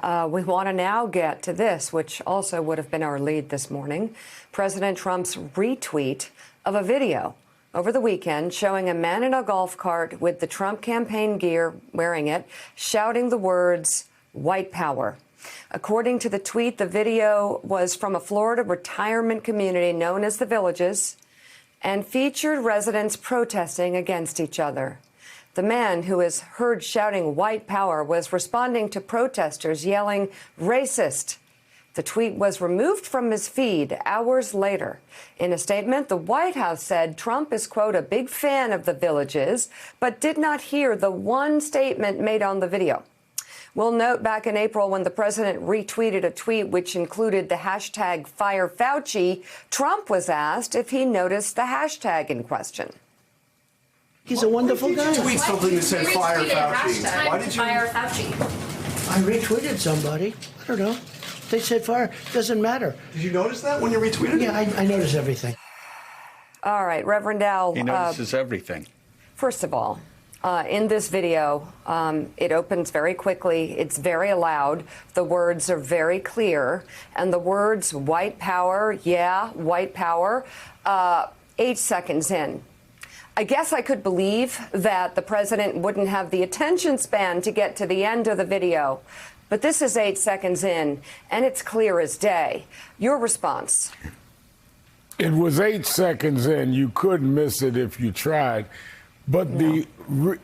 We want to now get to this, which also would have been our lead this morning. President Trump's retweet of a video over the weekend showing a man in a golf cart with the Trump campaign gear, wearing it, shouting the words, "White Power." According to the tweet, the video was from a Florida retirement community known as the Villages and featured residents protesting against each other. The man who is heard shouting "White Power" was responding to protesters yelling "racist." The tweet was removed from his feed hours later. In a statement, the White House said Trump is, quote, "a big fan of the Villages," but did not hear the one statement made on the video. We'll note back in April when the president retweeted a tweet which included the hashtag Fire Fauci, Trump was asked if he noticed the hashtag in question. He's a wonderful guy. Tweet something that said Fire Fauci. Why did you? Fire Fauci. I retweeted somebody. I don't know. They said fire. Doesn't matter. Did you notice that when you retweeted? Yeah, I notice everything. All right, Reverend Al. He notices everything. First of all, in this video, it opens very quickly. It's very loud. The words are very clear. And the words "white power," yeah, white power, 8 seconds in. I guess I could believe that the president wouldn't have the attention span to get to the end of the video. But this is 8 seconds in, and it's clear as day. Your response? It was 8 seconds in. You couldn't miss it if you tried. But the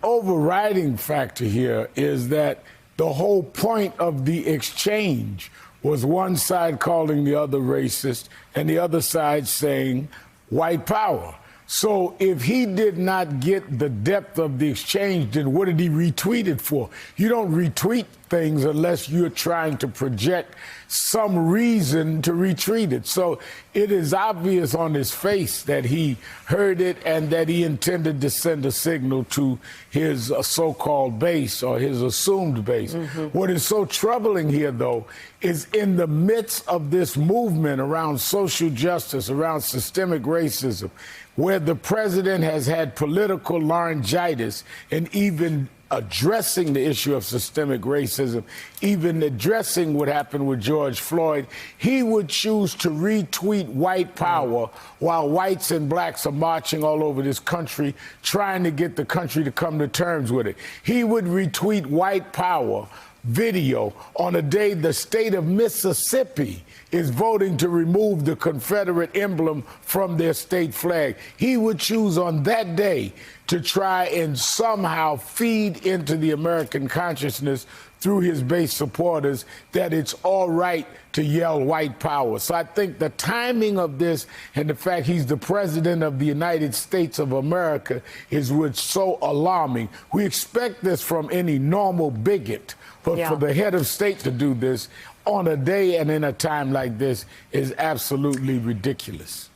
overriding factor here is that the whole point of the exchange was one side calling the other racist and the other side saying white power. So if he did not get the depth of the exchange, then what did he retweet it for? You don't retweet things unless you're trying to project some reason to retweet it. So it is obvious on his face that he heard it and that he intended to send a signal to his so-called base or his assumed base. What is so troubling here, though, is in the midst of this movement around social justice, around systemic racism, where the president has had political laryngitis and even addressing the issue of systemic racism, even addressing what happened with George Floyd, he would choose to retweet white power while whites and blacks are marching all over this country trying to get the country to come to terms with it. He would retweet white power video on a day the state of Mississippi is voting to remove the Confederate emblem from their state flag. He would choose on that day to try and somehow feed into the American consciousness through his base supporters that it's all right to yell white power. So I think the timing of this and the fact he's the president of the United States of America is what's so alarming. We expect this from any normal bigot, but for the head of state to do this on a day and in a time like this is absolutely ridiculous.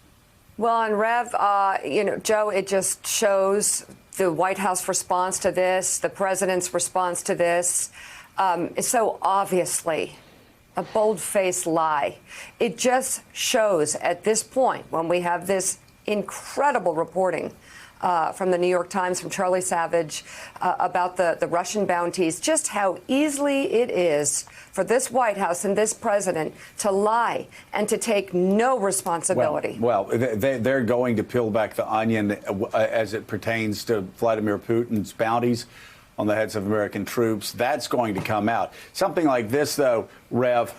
Well, and Rev, Joe, it just shows the White House response to this, the president's response to this. Is so obviously a bold-faced lie. It just shows at this point, when we have this incredible reporting from the New York Times, from Charlie Savage, about the Russian bounties, just how easily it is for this White House and this president to lie and to take no responsibility. Well, they're going to peel back the onion as it pertains to Vladimir Putin's bounties on the heads of American troops. That's going to come out. Something like this, though, Rev,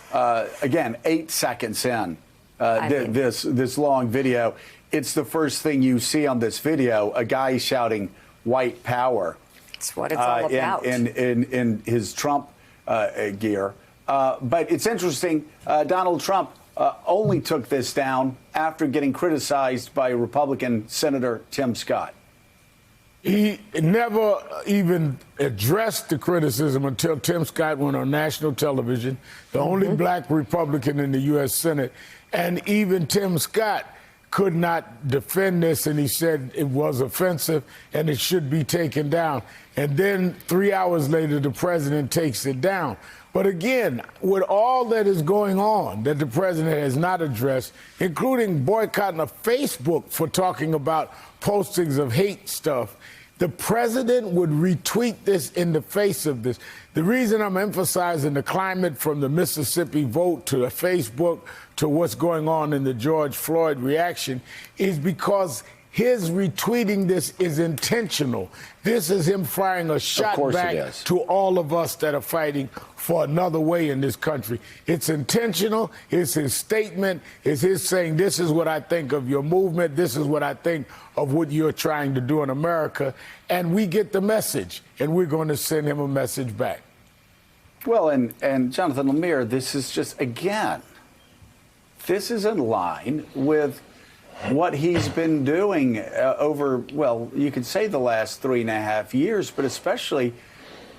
again, 8 seconds in this long video. It's the first thing you see on this video, a guy shouting white power. That's what it's all about. In his Trump gear. But it's interesting, Donald Trump only took this down after getting criticized by Republican Senator Tim Scott. He never even addressed the criticism until Tim Scott went on national television, the only black Republican in the U.S. Senate. And even Tim Scott could not defend this, and he said it was offensive and it should be taken down. And then 3 hours later, the president takes it down. But again, with all that is going on that the president has not addressed, including boycotting of Facebook for talking about postings of hate stuff, the president would retweet this in the face of this. The reason I'm emphasizing the climate from the Mississippi vote to the Facebook to what's going on in the George Floyd reaction is because his retweeting this is intentional. This is him firing a shot back to all of us that are fighting for another way in this country. It's intentional. It's his statement. It's his saying, this is what I think of your movement. This is what I think of what you're trying to do in America. And we get the message, and we're going to send him a message back. Well, and Jonathan Lemire, this is just, again, this is in line with what he's been doing over, well, you could say the last 3.5 years, but especially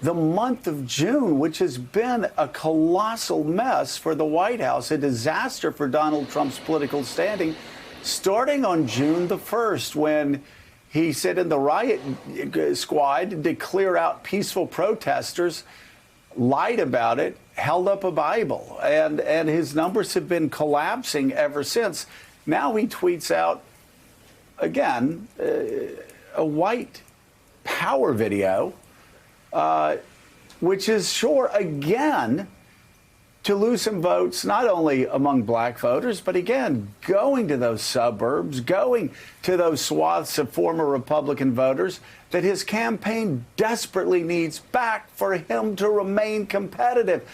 the month of June, which has been a colossal mess for the White House, a disaster for Donald Trump's political standing, starting on June the 1st, when he sent in the riot squad to clear out peaceful protesters, lied about it, held up a Bible, and his numbers have been collapsing ever since. Now he tweets out, again, a white power video, which is sure, again, to lose some votes, not only among black voters, but again, going to those suburbs, going to those swaths of former Republican voters that his campaign desperately needs back for him to remain competitive.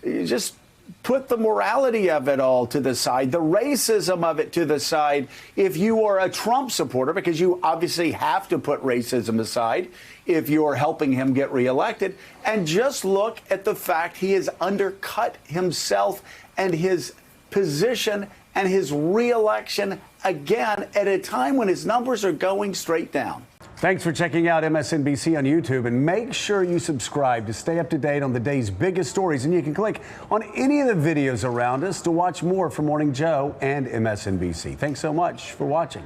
Just put the morality of it all to the side, the racism of it to the side. If you are a Trump supporter, because you obviously have to put racism aside if you're helping him get reelected, and just look at the fact he has undercut himself and his position and his reelection again at a time when his numbers are going straight down. Thanks for checking out MSNBC on YouTube, and make sure you subscribe to stay up to date on the day's biggest stories. And you can click on any of the videos around us to watch more from Morning Joe and MSNBC. Thanks so much for watching.